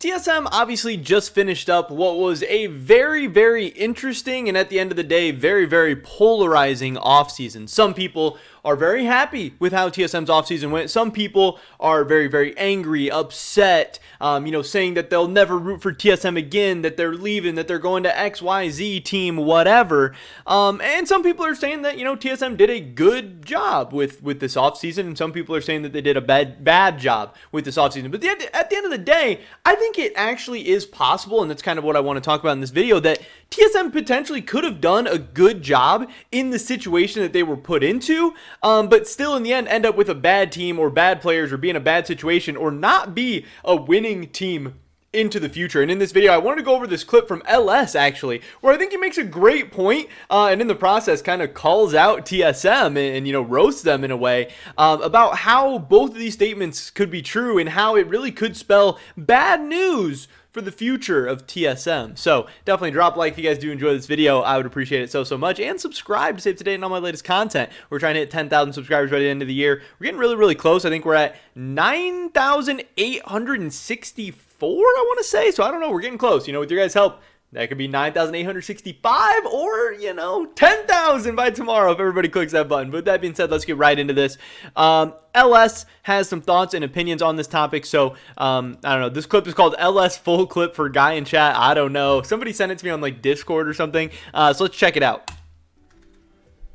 TSM obviously just finished up what was a very, very interesting and at the end of the day, very, very polarizing offseason. Some people are very happy with how TSM's offseason went. Some people are very, very angry, upset, saying that they'll never root for TSM again, that they're leaving, that they're going to XYZ team, whatever. And some people are saying that, TSM did a good job with this offseason, and some people are saying that they did a bad job with this offseason. But at the end of the day, I think it actually is possible, and that's kind of what I want to talk about in this video, that TSM potentially could have done a good job in the situation that they were put into, but still in the end up with a bad team or bad players or be in a bad situation or not be a winning team into the future. And in this video, I wanted to go over this clip from LS actually, where I think he makes a great point, and in the process kind of calls out TSM and roasts them in a way, about how both of these statements could be true and how it really could spell bad news for the future of TSM. So definitely drop a like if you guys do enjoy this video. I would appreciate it so much, and subscribe to stay up to date on all my latest content. We're trying to hit 10,000 subscribers by the end of the year. We're getting really, really close. I think we're at 9,864, I want to say. So I don't know, we're getting close. With your guys' help, that could be 9,865 or, 10,000 by tomorrow if everybody clicks that button. But with that being said, let's get right into this. LS has some thoughts and opinions on this topic. So, I don't know. This clip is called LS Full Clip for Guy in Chat. I don't know. Somebody sent it to me on Discord or something. So let's check it out.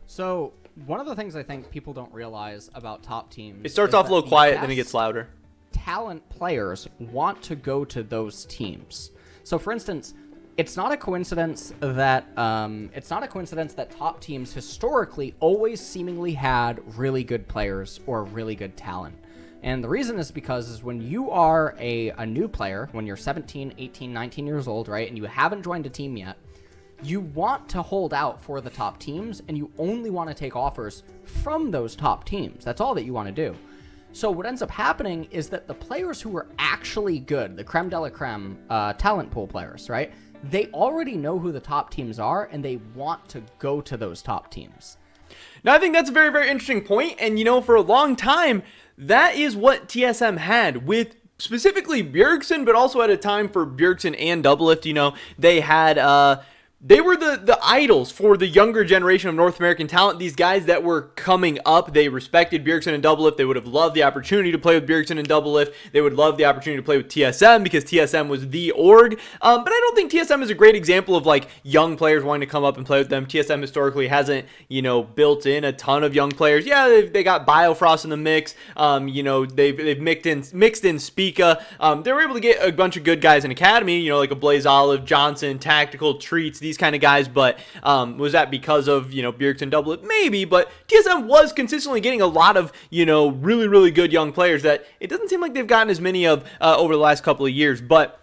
So one of the things I think people don't realize about top teams. It starts off a little quiet, then it gets louder. Talent players want to go to those teams. So for instance, it's not a coincidence that top teams historically always seemingly had really good players or really good talent. And the reason is because when you are a new player, when you're 17, 18, 19 years old, right, and you haven't joined a team yet, you want to hold out for the top teams, and you only want to take offers from those top teams. That's all that you want to do. So what ends up happening is that the players who are actually good, the creme de la creme talent pool players, right, they already know who the top teams are, and they want to go to those top teams. Now, I think that's a very, very interesting point. And, for a long time, that is what TSM had with specifically Bjergsen, but also at a time for Bjergsen and Doublelift. They had... They were the idols for the younger generation of North American talent. These guys that were coming up, they respected Bjergsen and Doublelift. They would have loved the opportunity to play with Bjergsen and Doublelift. They would love the opportunity to play with TSM because TSM was the org. But I don't think TSM is a great example of young players wanting to come up and play with them. TSM historically hasn't, built in a ton of young players. Yeah, they got Biofrost in the mix. They've mixed in Spica. They were able to get a bunch of good guys in Academy, like a Blaze Olive, Johnson, Tactical, Treats, these kind of guys, but was that because of Bjergsen Doublelift? Maybe, but TSM was consistently getting a lot of really, really good young players that it doesn't seem like they've gotten as many of over the last couple of years. But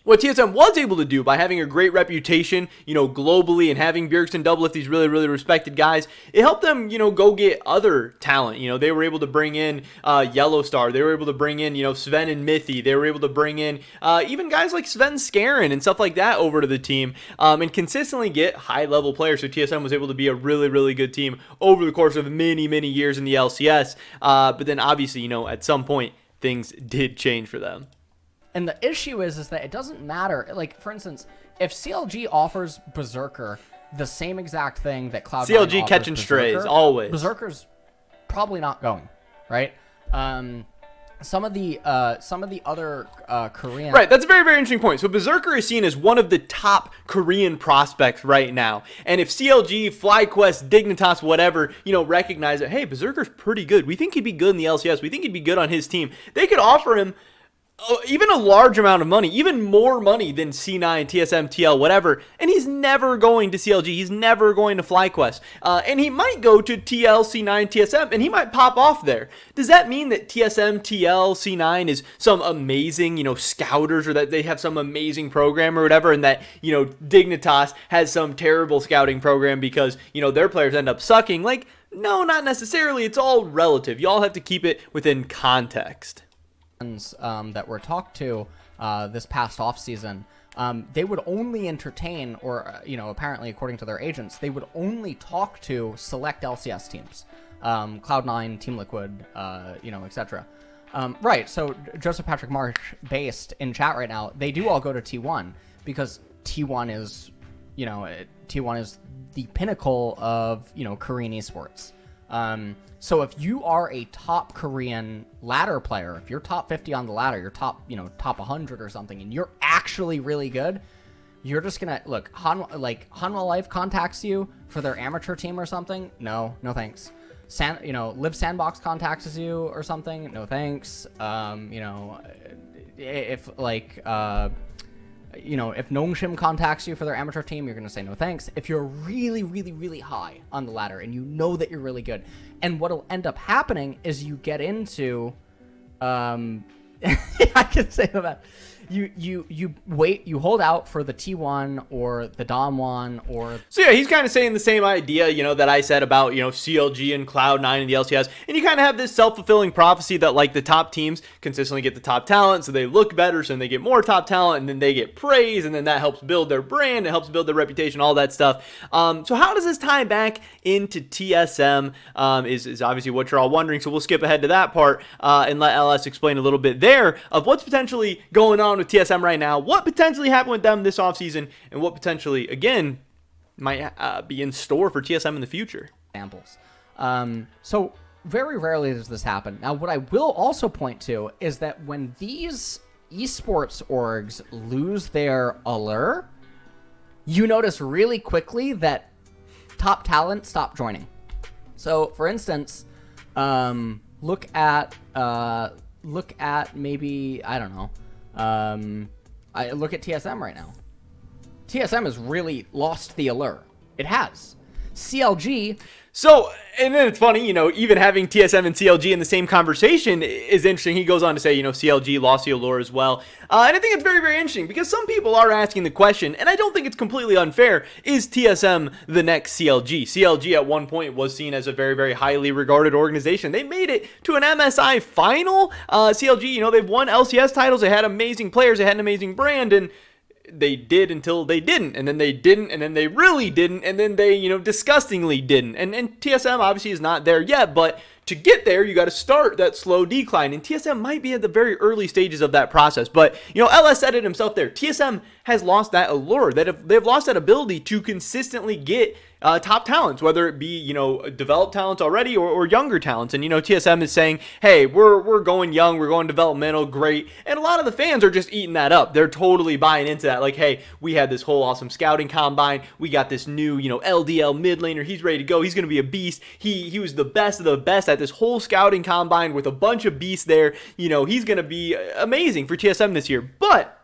what TSM was able to do by having a great reputation, globally, and having Bjergsen Doublelift, these really, really respected guys, it helped them, go get other talent. They were able to bring in Yellowstar. They were able to bring in, Sven and Mithy. They were able to bring in even guys like Sven Skaren and stuff like that over to the team, and consistently get high-level players. So TSM was able to be a really, really good team over the course of many, many years in the LCS. But then obviously, at some point, things did change for them. And the issue is that it doesn't matter. For instance, if CLG offers Berserker the same exact thing that Cloud9 CLG offers catching strays, always. Berserker's probably not going, right? Some of the other Korean... Right, that's a very, very interesting point. So Berserker is seen as one of the top Korean prospects right now. And if CLG, FlyQuest, Dignitas, whatever, recognize that, hey, Berserker's pretty good. We think he'd be good in the LCS. We think he'd be good on his team. They could offer him even a large amount of money, even more money than C9, TSM, TL, whatever, and he's never going to CLG, he's never going to FlyQuest, and he might go to TL, C9, TSM, and he might pop off there. Does that mean that TSM, TL, C9 is some amazing, scouters, or that they have some amazing program or whatever, and that, Dignitas has some terrible scouting program because, their players end up sucking? No, not necessarily. It's all relative. You all have to keep it within context. That were talked to this past offseason, they would only entertain, or apparently according to their agents, they would only talk to select LCS teams, Cloud9, Team Liquid, etc. Right. So Joseph Patrick Marsh, based in chat right now, they do all go to T1 because T1 is, T1 is the pinnacle of, Korean esports. So if you are a top Korean ladder player, if you're top 50 on the ladder, you're top 100 or something, and you're actually really good, you're just gonna look. Hanwha Life contacts you for their amateur team or something. No thanks. Live Sandbox contacts you or something. No thanks. If Nongshim contacts you for their amateur team, you're going to say no thanks. If you're really, really, really high on the ladder and you know that you're really good, and what'll end up happening is you get into, I can say that. You wait, you hold out for the T1 or the Dom 1 or... So yeah, he's kind of saying the same idea, that I said about, CLG and Cloud9 and the LCS. And you kind of have this self-fulfilling prophecy that like the top teams consistently get the top talent, so they look better, so then they get more top talent, and then they get praise, and then that helps build their brand, it helps build their reputation, all that stuff. So how does this tie back into TSM is obviously what you're all wondering, so we'll skip ahead to that part and let LS explain a little bit there of what's potentially going on with TSM right now, what potentially happened with them this offseason, and what potentially, again, might be in store for TSM in the future. Examples. So very rarely does this happen. Now, what I will also point to is that when these esports orgs lose their allure, you notice really quickly that top talent stop joining. So, for instance, look at maybe, I don't know, I look at TSM right now. TSM has really lost the allure. It has. CLG. So, and then it's funny, even having TSM and CLG in the same conversation is interesting. He goes on to say, CLG lost the allure as well. And I think it's very, very interesting because some people are asking the question, and I don't think it's completely unfair, is TSM the next CLG? CLG at one point was seen as a very, very highly regarded organization. They made it to an MSI final. CLG, they've won LCS titles. They had amazing players. They had an amazing brand, and they did until they didn't, and then they didn't, and then they really didn't, and then they, disgustingly didn't. And TSM obviously is not there yet, but to get there, you got to start that slow decline, and TSM might be at the very early stages of that process. But, LS said it himself there. TSM has lost that allure. They've lost that ability to consistently get top talents, whether it be, developed talents already or younger talents. And, TSM is saying, hey, we're going young, we're going developmental, great. And a lot of the fans are just eating that up. They're totally buying into that. Like, hey, we had this whole awesome scouting combine. We got this new, LDL mid laner. He's ready to go. He's going to be a beast. He was the best of the best at this whole scouting combine with a bunch of beasts there. He's going to be amazing for TSM this year. But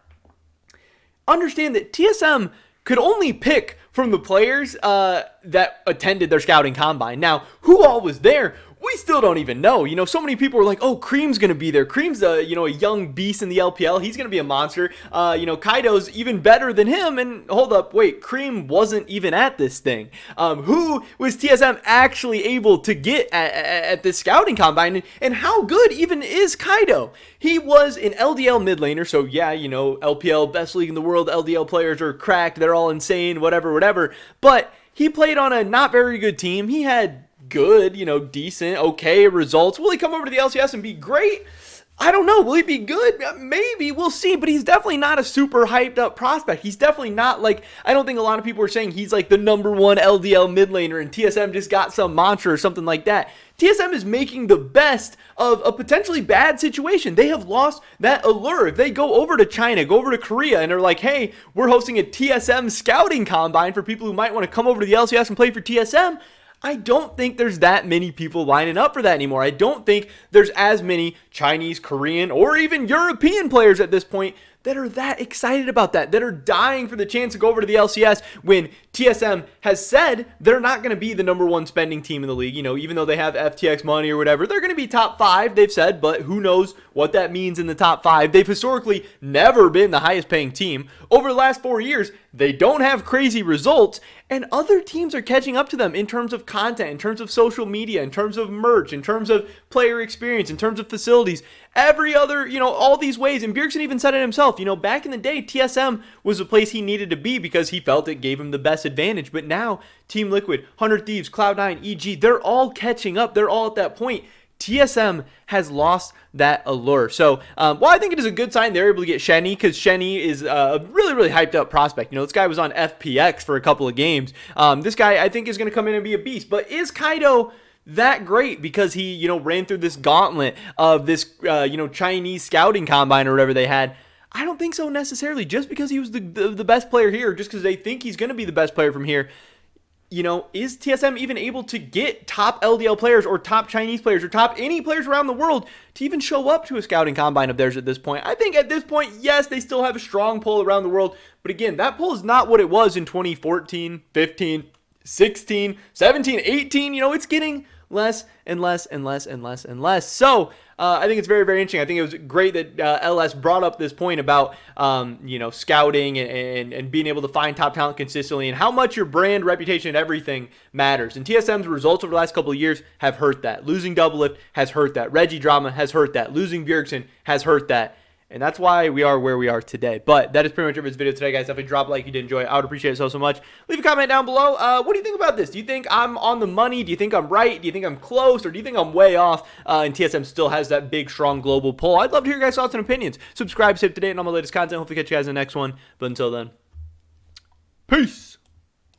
understand that TSM could only pick from the players that attended their scouting combine. Now, who all was there? We still don't even know. So many people were like, oh, Cream's going to be there. Cream's a young beast in the LPL. He's going to be a monster. Kaido's even better than him. And hold up, wait, Cream wasn't even at this thing. Who was TSM actually able to get at this scouting combine? And how good even is Kaido? He was an LDL mid laner. So yeah, LPL, best league in the world. LDL players are cracked. They're all insane, whatever. But he played on a not very good team. He had good, decent, okay results. Will he come over to the LCS and be great? I don't know. Will he be good? Maybe. We'll see. But he's definitely not a super hyped up prospect. He's definitely not like, I don't think a lot of people are saying he's like the number one LDL mid laner and TSM just got some mantra or something like that. TSM is making the best of a potentially bad situation. They have lost that allure. If they go over to China, go over to Korea, and are like, hey, we're hosting a TSM scouting combine for people who might want to come over to the LCS and play for TSM, I don't think there's that many people lining up for that anymore. I don't think there's as many Chinese, Korean, or even European players at this point that are that excited about that are dying for the chance to go over to the LCS when TSM has said they're not going to be the number one spending team in the league. Even though they have FTX money or whatever, they're going to be top 5, they've said, but who knows what that means in the top 5. They've historically never been the highest paying team. Over the last 4 years, they don't have crazy results, and other teams are catching up to them in terms of content, in terms of social media, in terms of merch, in terms of player experience, in terms of facilities, every other, all these ways. And Bjergsen even said it himself, back in the day, TSM was the place he needed to be because he felt it gave him the best advantage. But now, Team Liquid, 100 Thieves, Cloud9, EG, they're all catching up. They're all at that point. TSM has lost that allure. So, while I think it is a good sign they're able to get Shenny, because Shenny is a really, really hyped up prospect. You know, this guy was on FPX for a couple of games. This guy, I think, is going to come in and be a beast. But is Kaido that great because he, you know, ran through this gauntlet of this, you know, Chinese scouting combine or whatever they had? I don't think so necessarily. Just because he was the best player here, just because they think he's going to be the best player from here, you know, is TSM even able to get top LDL players or top Chinese players or top any players around the world to even show up to a scouting combine of theirs at this point? I think at this point, yes, they still have a strong pull around the world. But again, that pull is not what it was in 2014, 15, 16, 17, 18. You know, it's getting less and less and less and less and less. So I think it's very, very interesting. I think it was great that LS brought up this point about, you know, scouting and being able to find top talent consistently and how much your brand, reputation, and everything matters. And TSM's results over the last couple of years have hurt that. Losing Doublelift has hurt that. Reggie Drama has hurt that. Losing Bjergsen has hurt that. And that's why we are where we are today. But that is pretty much it for this video today, guys. Definitely drop a like if you did enjoy it. I would appreciate it so much. Leave a comment down below. What do you think about this? Do you think I'm on the money? Do you think I'm right? Do you think I'm close? Or do you think I'm way off? And TSM still has that big, strong global pull? I'd love to hear your guys' thoughts and opinions. Subscribe, stay up to date on all my latest content. Hopefully catch you guys in the next one. But until then, peace.